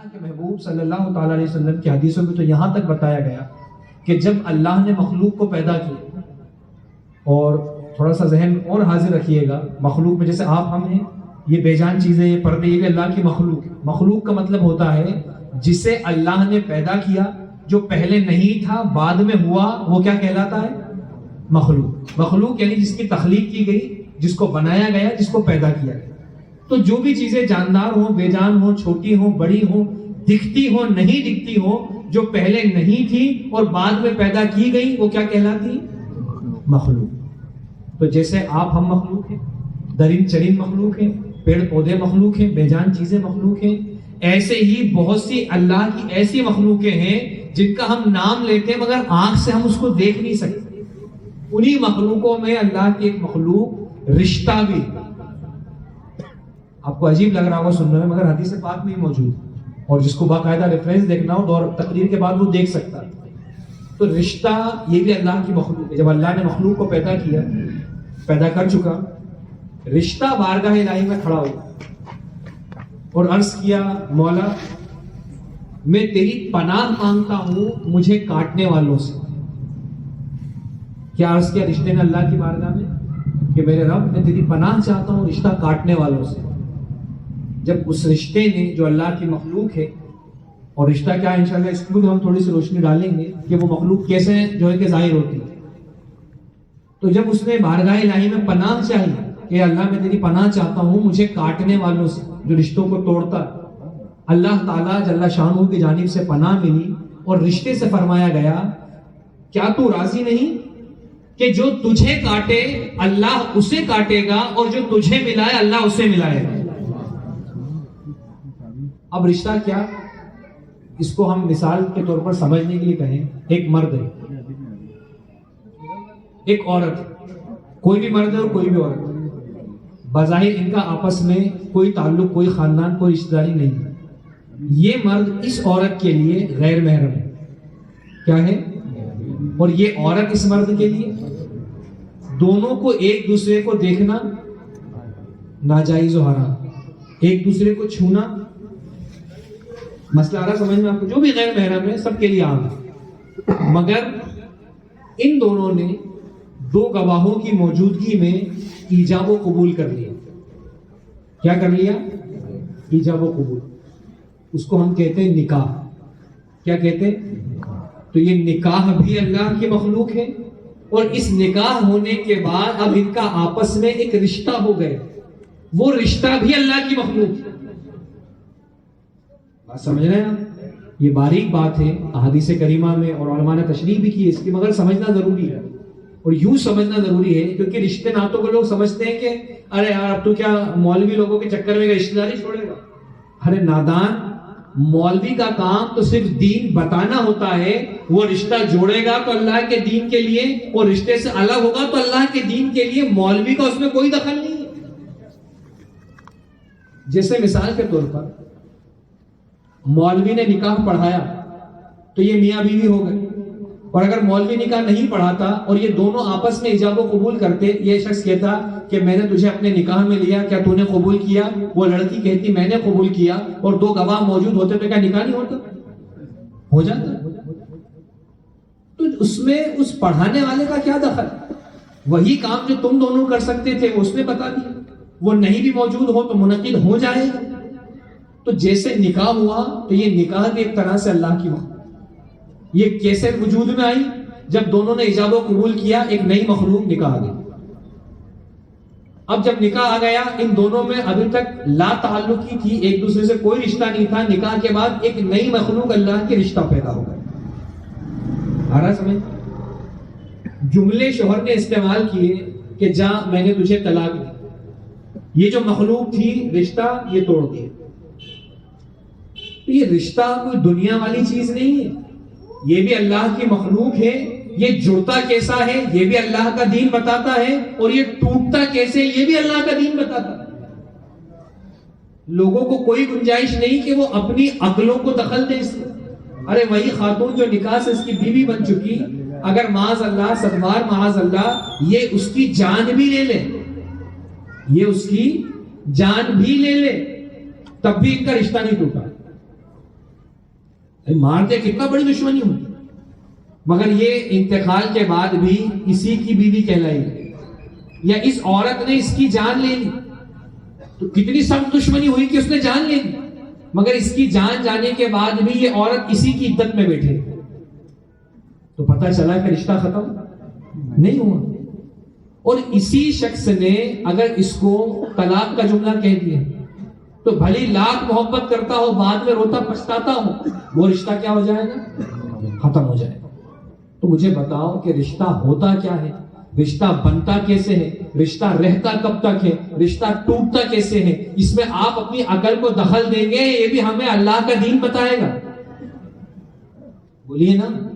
اللہ کے محبوب صلی اللہ تعالیٰ علیہ وسلم کی حدیثوں میں تو یہاں تک بتایا گیا کہ جب اللہ نے مخلوق کو پیدا کیا، اور تھوڑا سا ذہن اور حاضر رکھیے گا، مخلوق میں جیسے آپ ہم ہیں، یہ بے جان چیزیں، یہ پردے، یہ بھی اللہ کی مخلوق ہے۔ مخلوق کا مطلب ہوتا ہے جسے اللہ نے پیدا کیا، جو پہلے نہیں تھا بعد میں ہوا، وہ کیا کہلاتا ہے؟ مخلوق۔ مخلوق یعنی جس کی تخلیق کی گئی، جس کو بنایا گیا، جس کو پیدا کیا گیا۔ تو جو بھی چیزیں جاندار ہوں، بے جان ہوں، چھوٹی ہوں، بڑی ہوں، دکھتی ہوں، نہیں دکھتی ہوں، جو پہلے نہیں تھی اور بعد میں پیدا کی گئی، وہ کیا کہلاتی؟ مخلوق۔ تو جیسے آپ ہم مخلوق ہیں، درند چرند مخلوق ہیں، پیڑ پودے مخلوق ہیں، بے جان چیزیں مخلوق ہیں، ایسے ہی بہت سی اللہ کی ایسی مخلوقیں ہیں جن کا ہم نام لیتے ہیں مگر آنکھ سے ہم اس کو دیکھ نہیں سکتے۔ انہی مخلوقوں میں اللہ کی ایک مخلوق رشتہ بھی، آپ کو عجیب لگ رہا ہوگا سننے میں، مگر حدیث پاک میں ہی موجود ہے، اور جس کو باقاعدہ ریفرنس دیکھنا ہو دور تقریر کے بعد وہ دیکھ سکتا ہے۔ تو رشتہ یہ بھی اللہ کی مخلوق ہے۔ جب اللہ نے مخلوق کو پیدا کیا، پیدا کر چکا، رشتہ بارگاہ الہی میں کھڑا ہوا اور عرض کیا، مولا میں تیری پناہ مانگتا ہوں مجھے کاٹنے والوں سے۔ کیا عرض کیا رشتے نے اللہ کی بارگاہ میں کہ میرے رب میں تیری پناہ چاہتا ہوں رشتہ کاٹنے والوں سے۔ جب اس رشتے نے، جو اللہ کی مخلوق ہے، اور رشتہ کیا ہے انشاءاللہ اس میں ہم تھوڑی سی روشنی ڈالیں گے کہ وہ مخلوق کیسے جو ہے کہ ظاہر ہوتی ہے۔ تو جب اس نے بارگاہ الہی میں پناہ چاہی کہ اللہ میں تیری پناہ چاہتا ہوں مجھے کاٹنے والوں سے، جو رشتوں کو توڑتا ہے، اللہ تعالیٰ جل شانہ کی جانب سے پناہ ملی اور رشتے سے فرمایا گیا، کیا تو راضی نہیں کہ جو تجھے کاٹے اللہ اسے کاٹے گا، اور جو تجھے ملائے اللہ اسے ملائے گا۔ اب رشتہ کیا، اس کو ہم مثال کے طور پر سمجھنے کے لیے کہیں، ایک مرد ہے، ایک عورت ہے، کوئی بھی مرد ہے اور کوئی بھی عورت ہے، بظاہر ان کا آپس میں کوئی تعلق، کوئی خاندان، کوئی رشتہ داری نہیں ہے۔ یہ مرد اس عورت کے لیے غیر محرم ہے، کیا ہے؟ اور یہ عورت اس مرد کے لیے، دونوں کو ایک دوسرے کو دیکھنا ناجائز و حرام، ایک دوسرے کو چھونا، مسئلہ آ رہا سمجھ میں آپ کو؟ جو بھی غیر محرم ہے سب کے لیے عام ہے، مگر ان دونوں نے دو گواہوں کی موجودگی میں ایجاب و قبول کر لیا۔ کیا کر لیا؟ ایجاب و قبول۔ اس کو ہم کہتے ہیں نکاح۔ کیا کہتے ہیں؟ تو یہ نکاح بھی اللہ کی مخلوق ہے، اور اس نکاح ہونے کے بعد اب ان کا آپس میں ایک رشتہ ہو گئے، وہ رشتہ بھی اللہ کی مخلوق ہے۔ بات سمجھ رہے ہیں آپ؟ یہ باریک بات ہے، احادیث کریمہ میں اور علماء نے تشریح بھی کی اس کی، مگر سمجھنا ضروری ہے، اور یوں سمجھنا ضروری ہے کیونکہ رشتے ناتوں کو لوگ سمجھتے ہیں کہ ارے یار اب تو کیا مولوی لوگوں کے چکر میں رشتہ داری چھوڑے گا۔ ارے نادان، مولوی کا کام تو صرف دین بتانا ہوتا ہے، وہ رشتہ جوڑے گا تو اللہ کے دین کے لیے، اور رشتے سے الگ ہوگا تو اللہ کے دین کے لیے، مولوی کا اس میں کوئی دخل نہیں ہے۔ جیسے مثال کے طور پر مولوی نے نکاح پڑھایا تو یہ میاں بیوی ہو گئے، اور اگر مولوی نکاح نہیں پڑھاتا اور یہ دونوں آپس میں ایجاب و قبول کرتے، یہ شخص کہتا کہ میں نے تجھے اپنے نکاح میں لیا، کیا تو نے قبول کیا؟ وہ لڑکی کہتی میں نے قبول کیا، اور دو گواہ موجود ہوتے تو کیا نکاح نہیں ہوتا؟ ہو جاتا۔ تو اس میں اس پڑھانے والے کا کیا دخل؟ وہی کام جو تم دونوں کر سکتے تھے اس نے بتا دیا، وہ نہیں بھی موجود ہو تو منعقد ہو جائے گا۔ تو جیسے نکاح ہوا تو یہ نکاح بھی ایک طرح سے اللہ کی مخلوق، یہ کیسے وجود میں آئی؟ جب دونوں نے ایجاب و قبول کیا، ایک نئی مخلوق نکاح آ گئی۔ اب جب نکاح آ گیا، ان دونوں میں ابھی تک لا تعلقی تھی، ایک دوسرے سے کوئی رشتہ نہیں تھا، نکاح کے بعد ایک نئی مخلوق اللہ کے رشتہ پیدا ہو گیا۔ آ رہا سمجھ؟ جملے شوہر نے استعمال کیے کہ جا میں نے تجھے طلاق دی، یہ جو مخلوق تھی رشتہ یہ توڑ دیا۔ یہ رشتہ کوئی دنیا والی چیز نہیں ہے، یہ بھی اللہ کی مخلوق ہے۔ یہ جڑتا کیسا ہے یہ بھی اللہ کا دین بتاتا ہے، اور یہ ٹوٹتا کیسے یہ بھی اللہ کا دین بتاتا ہے۔ لوگوں کو کوئی گنجائش نہیں کہ وہ اپنی عقلوں کو دخل دیں اس میں۔ ارے وہی خاتون جو نکاح سے اس کی بیوی بن چکی، اگر معاذ اللہ صدمار معاذ اللہ یہ اس کی جان بھی لے لے، یہ اس کی جان بھی لے لے، تب بھی ان کا رشتہ نہیں ٹوٹا۔ مارتے کتنا بڑی دشمنی ہوئی، مگر یہ انتقال کے بعد بھی اسی کی بیوی کہلائی، یا اس عورت نے اس کی جان لے لی، تو کتنی سخت دشمنی ہوئی کہ اس نے جان لے لی، مگر اس کی جان جانے کے بعد بھی یہ عورت اسی کی عدت میں بیٹھے، تو پتہ چلا کہ رشتہ ختم نہیں ہوا۔ اور اسی شخص نے اگر اس کو طلاق کا جملہ کہہ دیا تو بھلی لاکھ محبت کرتا ہو، بعد میں روتا پچھتاتا ہو، وہ رشتہ کیا ہو جائے گا؟ ختم ہو جائے گا۔ تو مجھے بتاؤ کہ رشتہ ہوتا کیا ہے، رشتہ بنتا کیسے ہے، رشتہ رہتا کب تک ہے، رشتہ ٹوٹتا کیسے ہے؟ اس میں آپ اپنی عقل کو دخل دیں گے؟ یہ بھی ہمیں اللہ کا دین بتائے گا؟ بولیے نا۔